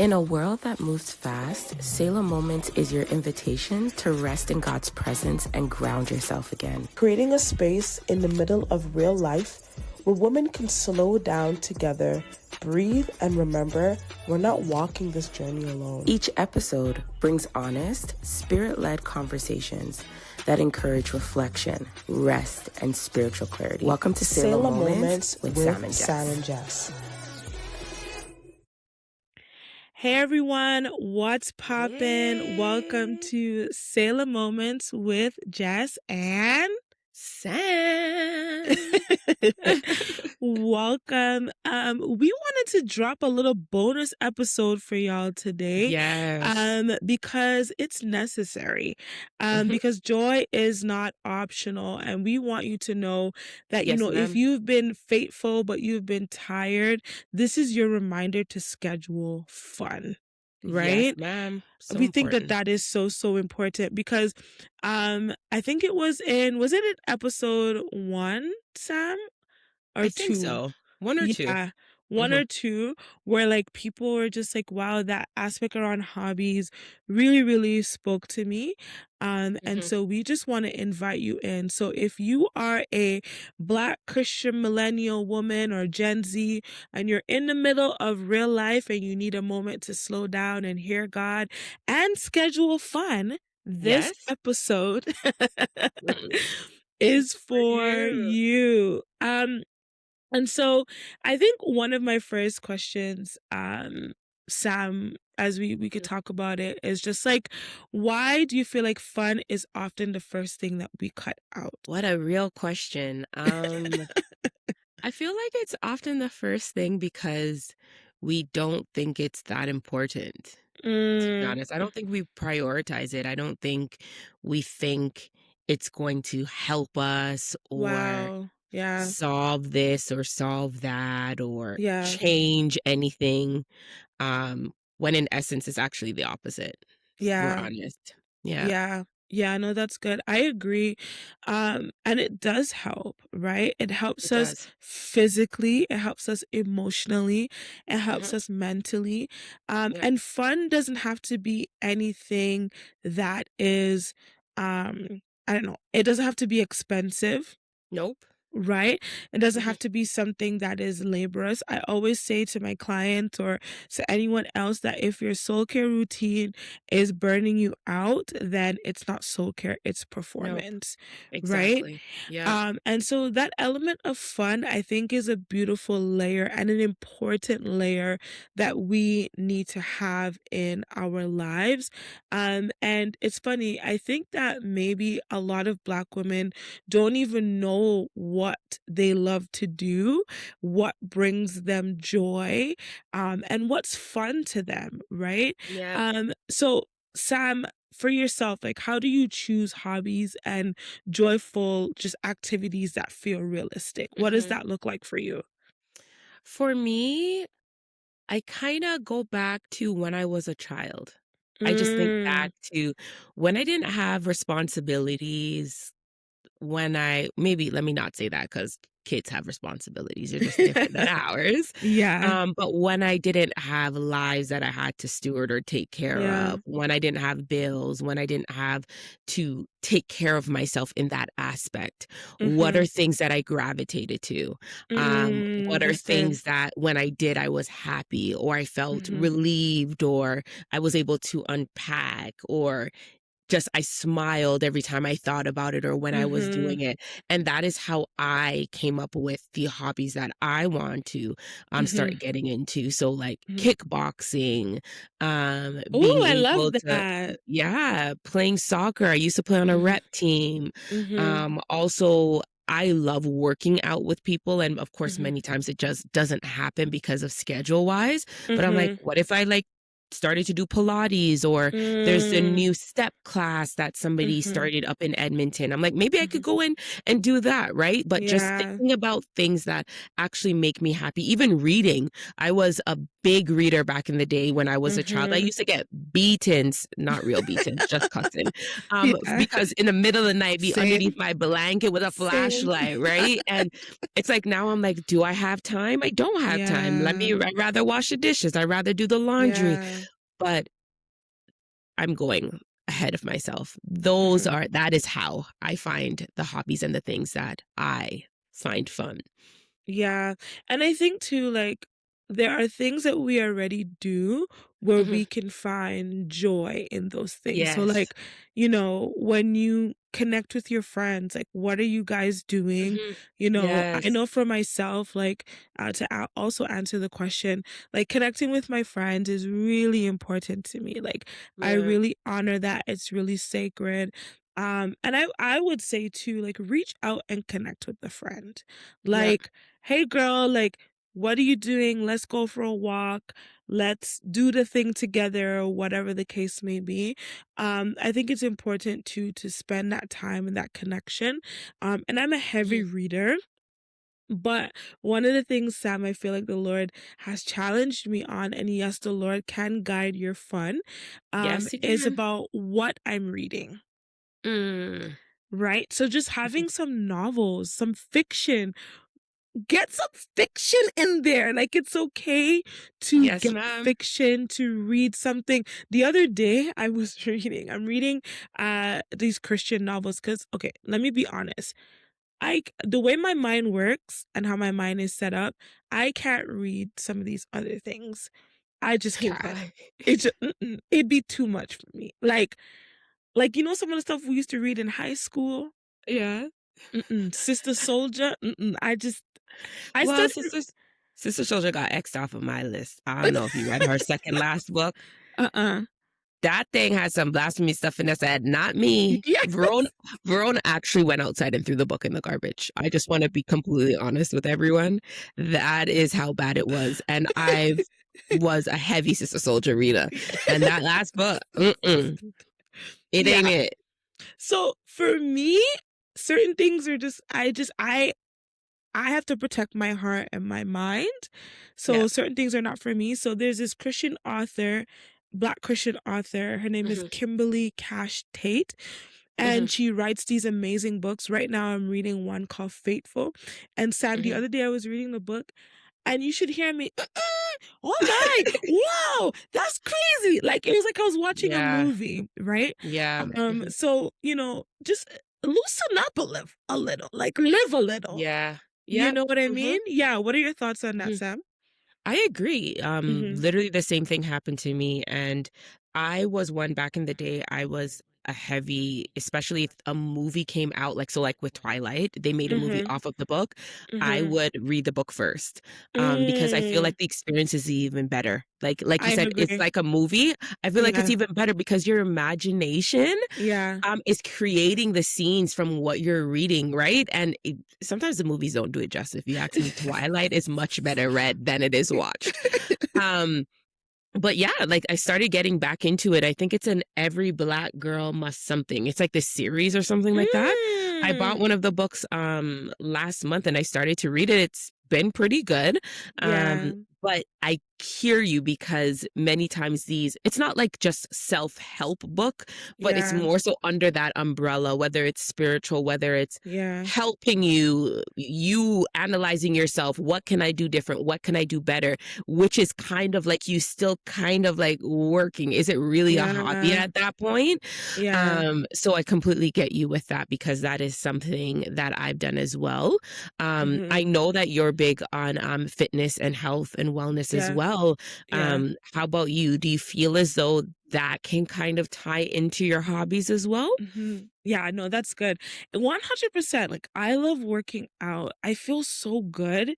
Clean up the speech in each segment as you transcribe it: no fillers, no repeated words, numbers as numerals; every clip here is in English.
In a world that moves fast, Selah Moments is your invitation to rest in God's presence and ground yourself again. Creating a space in the middle of real life where women can slow down together, breathe, and remember we're not walking this journey alone. Each episode brings honest, spirit-led conversations that encourage reflection, rest, and spiritual clarity. Welcome to Selah Moments with Sam and Jess. Hey everyone, what's poppin'? Hey. Welcome to Selah Moments with Jess and Sam. Welcome. We wanted to drop a little bonus episode for y'all today. Yes. Because it's necessary. Because joy is not optional, and we want you to know that Yes, if ma'am. you've been faithful but you've been tired, this is your reminder to schedule fun. Right? Yes, ma'am. So We think important. that is so important because I think it was in episode 1, Sam? Or I 2? think so. 1 or 2. Yeah, 1 or 2, where like people were just like, wow, that aspect around hobbies really spoke to me. And so we just want to invite you in. So if you are a Black Christian millennial woman or Gen Z and you're in the middle of real life and you need a moment to slow down and hear God and schedule fun, this Yes. episode is for you. And so I think one of my first questions, Sam, as we could talk about it, is just like, why do you feel like fun is often the first thing that we cut out? What a real question. I feel like it's often the first thing because we don't think it's that important, to be honest. I don't think we prioritize it. I don't think we think it's going to help us or Wow. Yeah. solve this or solve that or Yeah. change anything. When in essence it's actually the opposite, if we're Yeah. honest. Yeah. Yeah, no, that's good. I agree. And it does help, right? It helps It us does. physically, it helps us emotionally, it helps Mhm. us mentally. Yeah. And fun doesn't have to be anything that is, I don't know, it doesn't have to be expensive. Nope. Right? It doesn't Mhm. have to be something that is laborious. I always say to my clients or to anyone else that if your soul care routine is burning you out, then it's not soul care, it's Nope. performance. Right? Exactly. Yeah. And so that element of fun, I think, is a beautiful layer and an important layer that we need to have in our lives. And it's funny, I think that maybe a lot of Black women don't even know what they love to do, what brings them joy, and what's fun to them, right? Yeah. So Sam, for yourself, like how do you choose hobbies and joyful just activities that feel realistic? What does that look like for you? For me, I kind of go back to when I was a child. I just think back to when I didn't have responsibilities, maybe let me not say that because kids have responsibilities. They're just different than ours. Yeah. But when I didn't have lives that I had to steward or take care Yeah. of, when I didn't have bills, when I didn't have to take care of myself in that aspect, what are things that I gravitated to? What are That's good. things that when I did, I was happy or I felt Mhm. relieved or I was able to unpack or just I smiled every time I thought about it or when I was doing it. And that is how I came up with the hobbies that I want to start getting into. So like kickboxing, Oh, being I love able to that. playing soccer. I used to play on a Mhm. rep team. Mhm. Also I love working out with people. And of course, Mhm. many times it just doesn't happen because of schedule wise. But I'm like, Mhm. what if I like started to do Pilates, or there's a Mm. new step class that somebody Mhm. started up in Edmonton. I'm like, maybe I could Mhm. go in and do that, right? But just Yeah. thinking about things that actually make me happy, even reading. I was a big reader back in the day when I was a child. I Mhm. used to get beatings, not real beatings, just cussing, Yeah. because in the middle of the night, be underneath Same. my blanket with a Same. flashlight, right? And it's like now I'm like, do I have time? I don't have time. Yeah. I'd rather wash the dishes. I'd rather do the laundry, Yeah. but I'm going ahead of myself. Mhm. That is how I find the hobbies and the things that I find fun. Yeah, and I think too, like, there are things that we already do where Mhm. we can find joy in those things. So, Yes. like, when you connect with your friends, like, what are you guys doing? Mhm. I Yes. know for myself, like, also answer the question, like, connecting with my friends is really important to me. Like, I Yeah. really honor that. It's really sacred. And I would say too, like, reach out and connect with the friend. Yep. Like, hey girl, like, what are you doing? Let's go for a walk. Let's do the thing together, or whatever the case may be. I think it's important to spend that time and that connection. And I'm a heavy Mhm. reader. But one of the things, Sam, I feel like the Lord has challenged me on, and yes, the Lord can guide your fun, Yes, you is can. about what I'm reading. Mm. Right? So just Mhm. having some novels, some fiction, get some fiction in there. Like, it's okay to Yes, get ma'am. fiction, to read something. The other day I was I'm reading these Christian novels cuz okay, let me be honest. The way my mind works and how my mind is set up, I can't read some of these other things. I just can't. Why? It'd be too much for me. Like some of the stuff we used to read in high school. Yeah. Sister Soldier. I Well, started. Sister Soldier got X'd off of my list. I don't know if you read her second last book. Uh-uh. That thing had some blasphemy stuff in it that not me. Yes. Verona actually went outside and threw the book in the garbage. I just wanna be completely honest with everyone. That is how bad it was, and I was a heavy Sister Soldier reader, and that last book, it Yeah. ain't it. So for me, certain things are just I have to protect my heart and my mind. Yeah. So certain things are not for me. So there's this Christian author, Black Christian author. Her name is Mhm, Kimberly Cash Tate. mhm. And she writes these amazing books. Right now, I'm reading one called Faithful. And Sam, the Mhm. other day I was reading the book, and you should hear me. Oh my! Wow, that's crazy! Like it was like I was watching a Yeah, movie, right? yeah, mhm. So just loosen up a little, like live a little. Yeah. You Yep, know what I mhm, mean? Yeah. What are your thoughts on that, mhm. Sam? I agree. Mhm. Literally the same thing happened to me, and I was one back in the day. I was a heavy, especially if a movie came out, like so, like with Twilight, they made a movie Mhm. off of the book. I Mhm. would read the book first, because I feel Mm. like the experience is even better. Like you I said, it's agree. like a movie. I feel like it's Yeah. even better because your imagination Yeah. is creating the scenes from what you're reading, right? And sometimes the movies don't do it justice. If you ask me, Twilight is much better read than it is watched. Um, but yeah, like I started getting back into it. I think it's an Every Black Girl Must Something. It's like the series or something like that. I bought Mm. one of the books last month and I started to read it. It's been pretty good. Yeah. But I hear you because many times it's not like just self-help book, but it's Yeah. more so under that umbrella, whether it's spiritual, whether it's Yeah. helping you analyzing yourself. What can I do different? What can I do better? Which is kind of like you still kind of like working. Is it really a hobby Yeah. at that point? Yeah. So I completely get you with that because that is something that I've done as well. I Mhm. know that you're big on fitness and health and wellness as Yeah. well. Yeah. How about you? Do you feel as though that can kind of tie into your hobbies as well? Yeah, no, that's good. 100%. Like, I love working out. I feel so good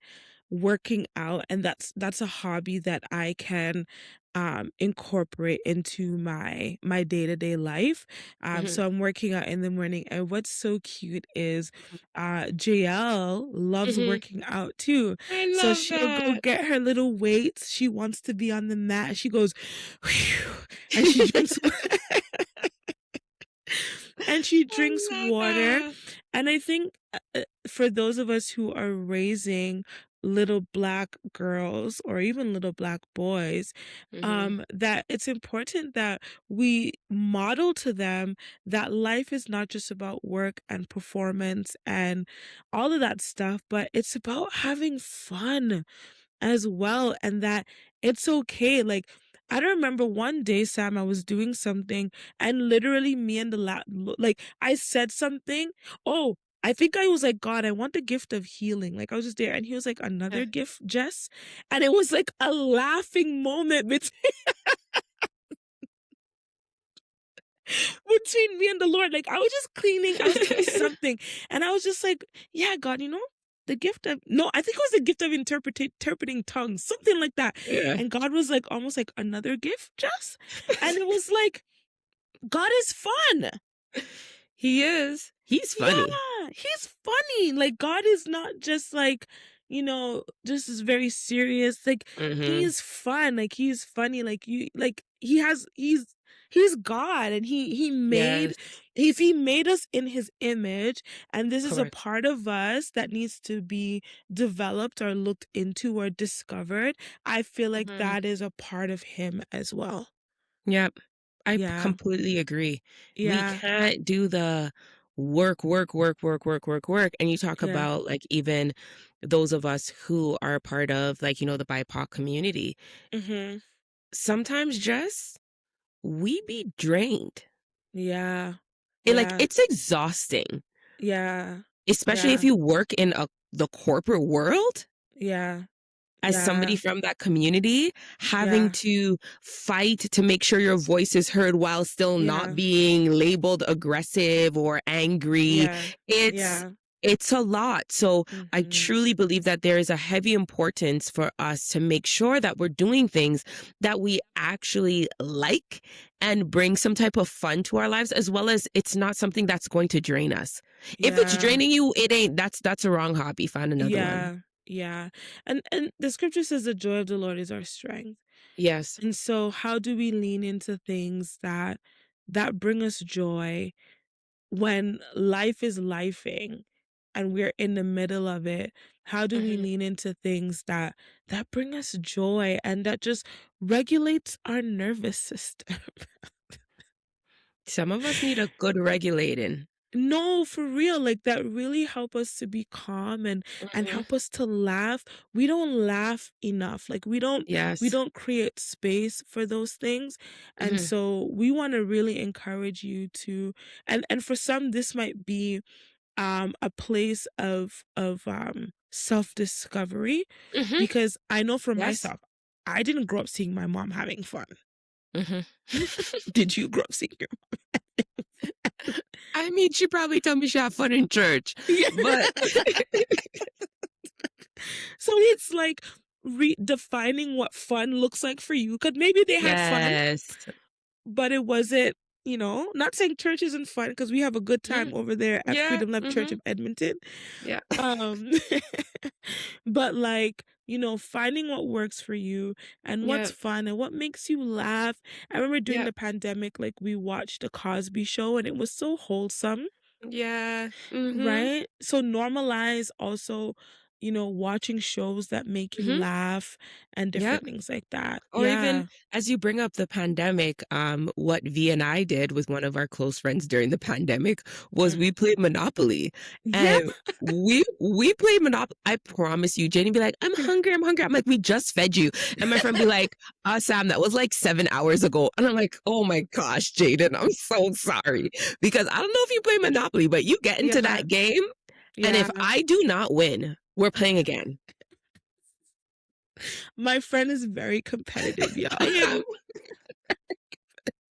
working out, and that's a hobby that I can incorporate into my day-to-day life. Mhm, So I'm working out in the morning, and what's so cute is JL loves mhm. working out too. I So love she'll go that. get her little weights. She wants to be on the mat. She goes, "Whew," and she drinks and she I drinks love water. that. And I think for those of us who are raising little black girls or even little black boys, Mhm, that it's important that we model to them that life is not just about work and performance and all of that stuff, but it's about having fun as well, and that it's okay. Like, I don't remember one day, Sam, I was doing something and literally me and the like I said something. Oh, I think I was like, God, I want the gift of healing. Like I was just there and he was like, yeah. another gift, Jess. And it was like a laughing moment between me and the Lord. Like I was just cleaning, I was doing something, and I was just like, "Yeah, God, the gift of no, I think it was the gift of interpreting tongues, something like that." Yeah. And God was like, almost like another gift, just, and it was like, God is fun. He is. He's funny. Yeah, he's funny. Like God is not just like, just is very serious. Like he Mhm. is fun. Like he's funny. Like you like he's God and he made Yes, if he made us in his image and this is a correct. part of us that needs to be developed or looked into or discovered, I feel like Mhm. that is a part of him as well. Yep. Yeah. Completely agree. We Yeah. can't do the work, work, work, work, work, work, work, and you talk Yeah. about, like, even those of us who are part of, like, the BIPOC community. Mhm. Sometimes just we be drained. Yeah. And, like, Yeah. it's exhausting, Yeah. especially if Yeah. you work in the corporate world. Yeah. As somebody Yeah. from that community, having Yeah. to fight to make sure your voice is heard while still not Yeah. being labeled aggressive or angry, Yeah. it's Yeah. it's a lot. So I Mhm. truly believe that there is a heavy importance for us to make sure that we're doing things that we actually like and bring some type of fun to our lives, as well as it's not something that's going to drain us. If it's Yeah. draining you, it ain't. That's a wrong hobby. Find another one. Yeah. Yeah. And the scripture says the joy of the Lord is our strength. Yes. And so how do we lean into things that bring us joy when life is lifing and we're in the middle of it? How do we Mhm. lean into things that bring us joy and that just regulates our nervous system? Some of us need a good regulating. No, for real, like, that really help us to be calm and Mhm. help us to laugh. We don't laugh enough, like, we Yes. don't create space for those things, and Mhm. so we wanna really encourage you to and for some, this might be, a place of self-discovery, Mhm. because I know for Yes. myself, I didn't grow up seeing my mom having fun. Mhm. Did you grow up seeing your I mean, she probably told me she had fun in church, Yeah. but So it's like redefining what fun looks like for you. Cause maybe they had fun, yes. but it wasn't, not saying church isn't fun because we have a good time Mhm. over there at Yeah. Freedom Love Church Mhm. of Edmonton. Yeah. Um, but like, finding what works for you and what's Yeah. fun and what makes you laugh. I remember during Yeah. the pandemic, like we watched The Cosby Show and it was so wholesome. Yeah. Mhm. Right? So normalize also, watching shows that make you Mhm. laugh and Yep. different things like that. Or even Yeah. as you bring up the pandemic, what V and I did with one of our close friends during the pandemic was Mm. we played Monopoly. Yep. And we played Monopoly. I promise you, Jenny be like, I'm hungry, I'm hungry. I'm like, we just fed you. And my friend be like, Sam, that was like 7 hours ago. And I'm like, oh my gosh, Jaden, I'm so sorry. Because I don't know if you play Monopoly, but you get into Yeah. that game. And Yeah. if I do not win, we're playing again. My friend is very competitive, I y'all.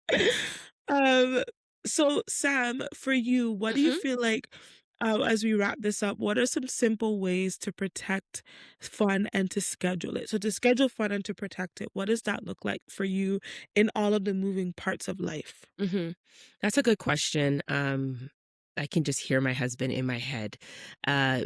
am. Um, so Sam, for you, what do you Mhm. feel like as we wrap this up, what are some simple ways to protect fun and to schedule it? So to schedule fun and to protect it, what does that look like for you in all of the moving parts of life? Mhm. That's a good question. I can just hear my husband in my head,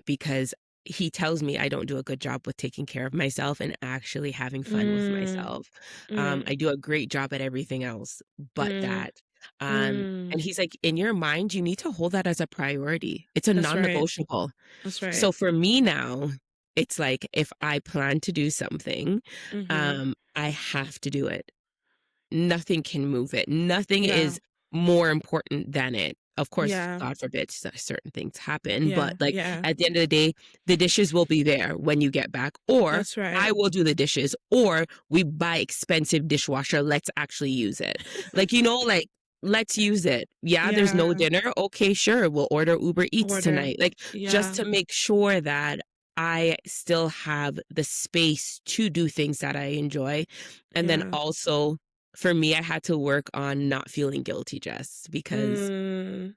because he tells me I don't do a good job with taking care of myself and actually having fun with Mm, myself. mm, I do a great job at everything else but mm, that. And mm. he's like, "In your mind, you need to hold that as a priority. It's a That's right. non-negotiable." That's right. So for me now, it's like if I plan to do something, Mhm. I have to do it. Nothing can move it. Nothing Yeah. is more important than it. Of course, Yeah. God forbid certain things happen, Yeah. but like Yeah. at the end of the day, the dishes will be there when you get back, or That's right. I will do the dishes, or we buy expensive dishwasher. Let's actually use it. Like, like, let's use it. Yeah, there's no Yeah. dinner. Okay, sure. We'll order Uber Eats Order. tonight. Like, just Yeah. to make sure that I still have the space to do things that I enjoy. And then Yeah. also, for me, I had to work on not feeling guilty, Jess, because Mm.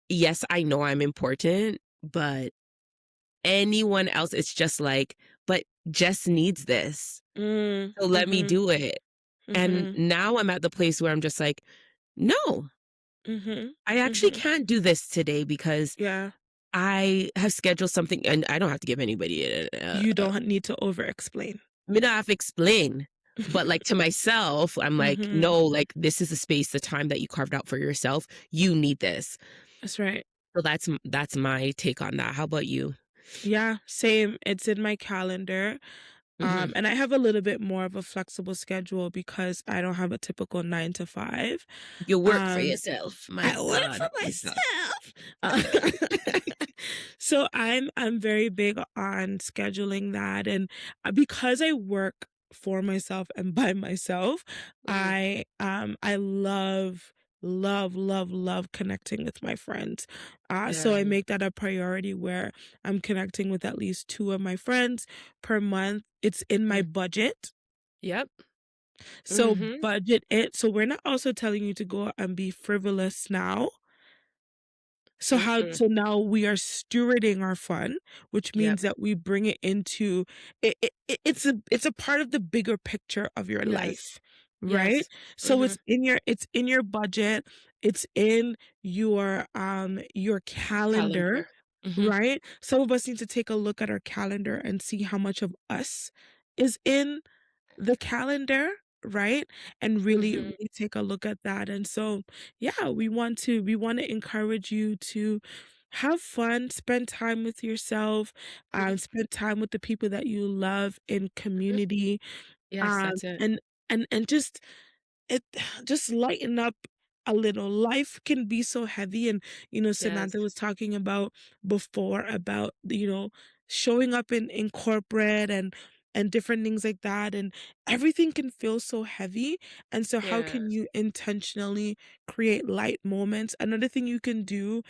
yes, I know I'm important, but anyone else, it's just like, but Jess needs this. Mm. So let me Mhm. do it. And Mhm. now I'm at the place where I'm just like, no, Mhm. I actually Mhm. can't do this today because Yeah. I have scheduled something and I don't have to give anybody You don't need to over explain. me not have to explain. But like to myself, I'm like, Mhm. no, like this is the space, the time that you carved out for yourself. You need this. That's right. So that's my take on that. How about you? Yeah, same. It's in my calendar. Mhm. And I have a little bit more of a flexible schedule because I don't have a typical 9 to 5. You work for Um, yourself. My I work for God. My God. myself. So I'm very big on scheduling that, and because I work for myself and by myself, Mhm. I love connecting with my friends. So Yeah. I make that a priority where I'm connecting with at least 2 of my friends per month. It's in my Mm. budget. Yep. So Mhm. budget it. So we're not also telling you to go and be frivolous now. Mm-mm. So now we are stewarding our fun, which Yep. means that we bring it into it's a part of the bigger picture of your Yes. life, right? Yes. So Mhm. it's in your budget, it's in your calendar, Calendar. Mhm. right? Some of us need to take a look at our calendar and see how much of us is in the calendar, right? And Mhm. really take a look at that. And so, yeah, we want to encourage you to have fun, spend time with yourself, Mhm. spend time with the people that you love in Mhm. community, Yes, that's it. and just it just lighten up a little. Life can be so heavy, and Yes. Samantha was talking about before about showing up in corporate and different things like that, and everything can feel so heavy. And so how can Yes. you intentionally create light moments? Another thing you can do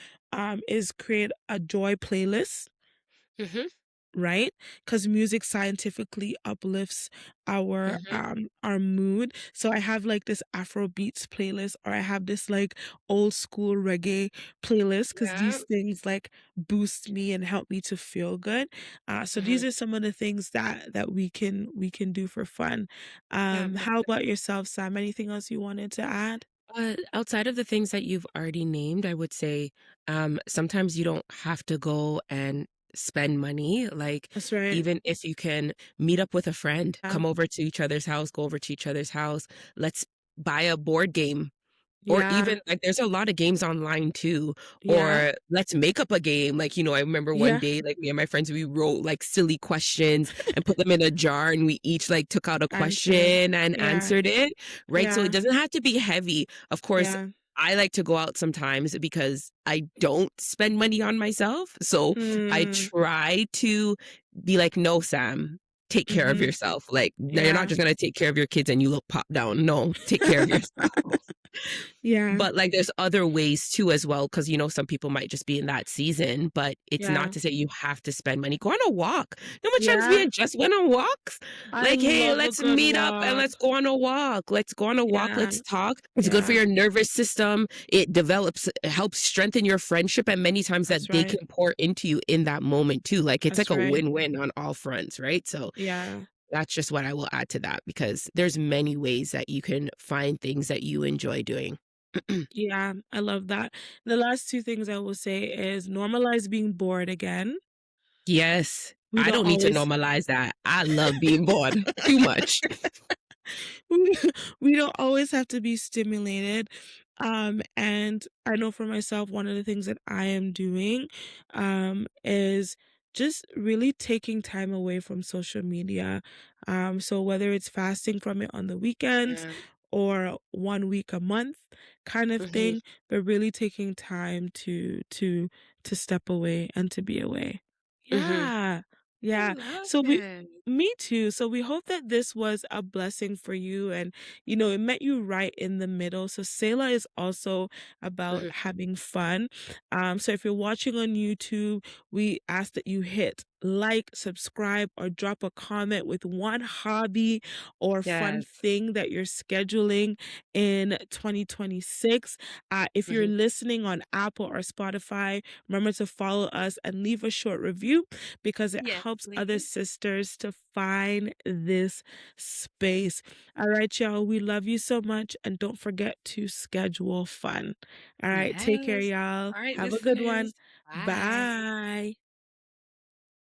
is create a joy playlist, Mhm. right? Because music scientifically uplifts Mhm. our mood. So I have like this Afro beats playlist, or I have this like old school reggae playlist, because Yeah. these things like boost me and help me to feel good. So these Mhm. are some of the things that we can do for fun. Yeah. How about yourself, Sam? Anything else you wanted to add? Outside of the things that you've already named, I would say, sometimes you don't have to go and spend money. Like, That's right. even if you can meet up with a friend, Yeah. come over to each other's house, go over to each other's house, let's buy a board game. Or Yeah. even like there's a lot of games online too, Yeah. or let's make up a game. Like, I remember one Yeah. day, like me and my friends, we wrote like silly questions and put them in a jar and we each like took out a Answer. question and Yeah. answered it, right? So it Yeah. doesn't have to be heavy. Of course, Yeah. I like to go out sometimes because I don't spend money on myself. So I Mm. try to be like, no, Sam, take care of Mhm. yourself. Like, now you're not Yeah. just gonna take care of your kids and you look pop down. No, take care of yourself. Yeah, But, like, there's other ways too as well, because some people might just be in that season, but it's not yeah, to say you have to spend money. Go on a walk. You know how much times me yeah. and Jess went on walks? I Like, "Hey, love a let's good meet up and walk. let's go on a walk. Let's go on a walk, Yeah, let's talk." It's good for yeah, your nervous system. It helps strengthen your friendship, and many times that's that they right. can pour into you in that moment too. Like, it's That's like a right. win-win on all fronts, right? So, Yeah. that's just what I will add to that because there's many ways that you can find things that you enjoy doing. Yeah, I love that. The last 2 things I will say is normalize being bored again. Yes. We I don't don't need to always normalize that. I love being bored too much. we don't always have to be stimulated. And I know for myself, one of the things that I am doing, is just really taking time away from social media. So whether it's fasting from it on the weekends Yeah. or 1 week a month kind of Mhm, thing, but really taking time to step away and to be away. mhm. Yeah. I Yeah. love So we it. Me too. So we hope that this was a blessing for you and it met you right in the middle. So Selah is also about Mhm. having fun. So if you're watching on YouTube, we ask that you hit like, subscribe, or drop a comment with one hobby or fun Yes. thing that you're scheduling in 2026. If you're Mhm. listening on Apple or Spotify, remember to follow us and leave a short review because it Yes, helps other please. sisters to find this space. All right, y'all. We love you so much. And don't forget to schedule fun. All right. Take care, Yes. y'all. Alright, Have a good listeners. one. Bye. Bye.